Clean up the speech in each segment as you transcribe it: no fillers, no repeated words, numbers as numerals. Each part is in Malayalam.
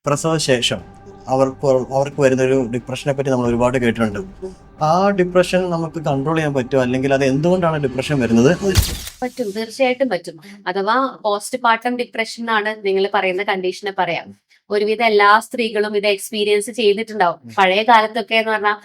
പ്രസവശേഷം അവർക്ക് വരുന്നൊരു ഡിപ്രഷനെ പറ്റി നമ്മൾ ഒരുപാട് കേട്ടിട്ടുണ്ട്. ആ ഡിപ്രഷൻ നമുക്ക് കൺട്രോൾ ചെയ്യാൻ പറ്റുമോ, അല്ലെങ്കിൽ അത് എന്തുകൊണ്ടാണ് ഡിപ്രഷൻ വരുന്നത്? പറ്റും, തീർച്ചയായിട്ടും പറ്റും. അഥവാ പോസ്റ്റ് പാർട്ടം ഡിപ്രഷൻ എന്നാണ് നിങ്ങൾ പറയുന്ന കണ്ടീഷനെ പറയാം. ഒരുവിധം എല്ലാ സ്ത്രീകളും ഇത് എക്സ്പീരിയൻസ് ചെയ്തിട്ടുണ്ടാവും. പഴയ കാലത്തൊക്കെ എന്ന് പറഞ്ഞാൽ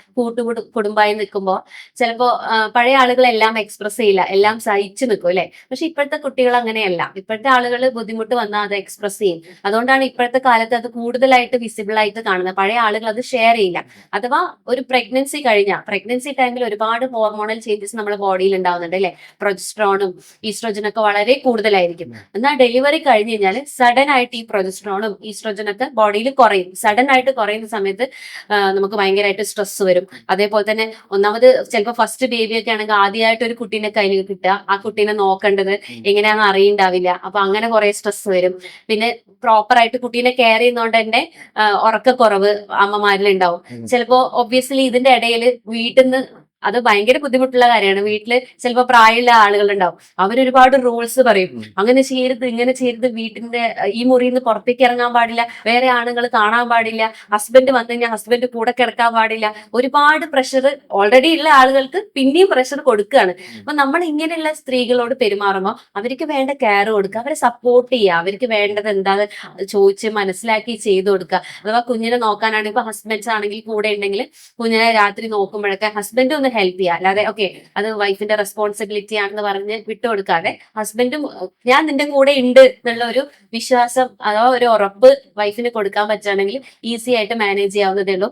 കുടുംബമായി നിൽക്കുമ്പോൾ ചിലപ്പോ പഴയ ആളുകളെല്ലാം എക്സ്പ്രസ് ചെയ്യില്ല, എല്ലാം സഹിച്ചു നിൽക്കും അല്ലെ. പക്ഷെ ഇപ്പോഴത്തെ കുട്ടികൾ അങ്ങനെയല്ല. ഇപ്പോഴത്തെ ആളുകൾ ബുദ്ധിമുട്ട് വന്നാൽ അത് എക്സ്പ്രസ് ചെയ്യും. അതുകൊണ്ടാണ് ഇപ്പോഴത്തെ കാലത്ത് അത് കൂടുതലായിട്ട് വിസിബിൾ ആയിട്ട് കാണുന്നത്. പഴയ ആളുകൾ അത് ഷെയർ ചെയ്യില്ല. അഥവാ ഒരു പ്രഗ്നൻസി ടൈമിൽ ഒരുപാട് ഹോർമോണൽ ചേഞ്ചസ് നമ്മുടെ ബോഡിയിൽ ഉണ്ടാവുന്നുണ്ട് അല്ലെ. പ്രൊജസ്ട്രോണും ഈസ്ട്രോജനൊക്കെ വളരെ കൂടുതലായിരിക്കും. എന്നാൽ ഡെലിവറി കഴിഞ്ഞ് കഴിഞ്ഞാൽ സഡൻ ആയിട്ട് ഈ പ്രൊജസ്ട്രോണും ഈസ്ട്രോജനൊക്കെ ബോഡിയിൽ കുറയും. സഡൻ ആയിട്ട് കുറയുന്ന സമയത്ത് നമുക്ക് ഭയങ്കരമായിട്ട് സ്ട്രെസ് വരും. അതേപോലെ തന്നെ ഒന്നാമത് ചിലപ്പോൾ ഫസ്റ്റ് ബേബി ഒക്കെ ആണെങ്കിൽ ആദ്യമായിട്ട് ഒരു കുട്ടീനെ കയ്യിൽ കിട്ടുക, ആ കുട്ടീനെ നോക്കേണ്ടത് എങ്ങനെയാണെന്ന് അറിയണ്ടാവില്ല. അപ്പൊ അങ്ങനെ കുറെ സ്ട്രെസ് വരും. പിന്നെ പ്രോപ്പർ ആയിട്ട് കുട്ടീനെ കെയർ ചെയ്യുന്നതുകൊണ്ട് തന്നെ ഉറക്കക്കുറവ് അമ്മമാരിൽ ഉണ്ടാവും. ചിലപ്പോ ഒബ്വിയസ്ലി ഇതിന്റെ ഇടയിൽ വീട്ടിൽ നിന്ന് അത് ഭയങ്കര ബുദ്ധിമുട്ടുള്ള കാര്യമാണ്. വീട്ടില് ചിലപ്പോൾ പ്രായമുള്ള ആളുകൾ ഉണ്ടാവും. അവരൊരുപാട് റൂൾസ് പറയും. അങ്ങനെ ചെയ്യരുത്, ഇങ്ങനെ ചെയ്യരുത്, വീട്ടിന്റെ ഈ മുറിയിൽ നിന്ന് പുറത്തേക്ക് ഇറങ്ങാൻ പാടില്ല, വേറെ ആണുങ്ങൾ കാണാൻ പാടില്ല, ഹസ്ബൻഡ് വന്നു കഴിഞ്ഞാൽ ഹസ്ബൻഡ് കൂടെ കിടക്കാൻ പാടില്ല. ഒരുപാട് പ്രഷർ ഓൾറെഡി ഉള്ള ആളുകൾക്ക് പിന്നെയും പ്രഷർ കൊടുക്കുകയാണ്. അപ്പൊ നമ്മൾ ഇങ്ങനെയുള്ള സ്ത്രീകളോട് പെരുമാറുമ്പോൾ അവർക്ക് വേണ്ട കെയർ കൊടുക്കുക, അവരെ സപ്പോർട്ട് ചെയ്യുക, അവർക്ക് വേണ്ടത് എന്താന്ന് ചോദിച്ച് മനസ്സിലാക്കി ചെയ്തു കൊടുക്കുക. അഥവാ കുഞ്ഞിനെ നോക്കാനാണെങ്കിൽ ഇപ്പൊ ഹസ്ബൻഡ്സ് ആണെങ്കിൽ കൂടെ ഉണ്ടെങ്കിൽ കുഞ്ഞിനെ രാത്രി നോക്കുമ്പോഴൊക്കെ ഹസ്ബൻഡ് ഒന്ന് ഹെൽപ്പ് ചെയ്യുക. അല്ലാതെ ഓക്കെ അത് വൈഫിന്റെ റെസ്പോൺസിബിലിറ്റി ആണെന്ന് പറഞ്ഞ് വിട്ടുകൊടുക്കാതെ ഹസ്ബൻഡും ഞാൻ നിന്റെ കൂടെ ഉണ്ട് എന്നുള്ള ഒരു വിശ്വാസം അഥവാ ഒരു ഉറപ്പ് വൈഫിന് കൊടുക്കാൻ പറ്റുകയാണെങ്കിൽ ഈസി ആയിട്ട് മാനേജ് ചെയ്യാവുന്നതേ ഉള്ളൂ.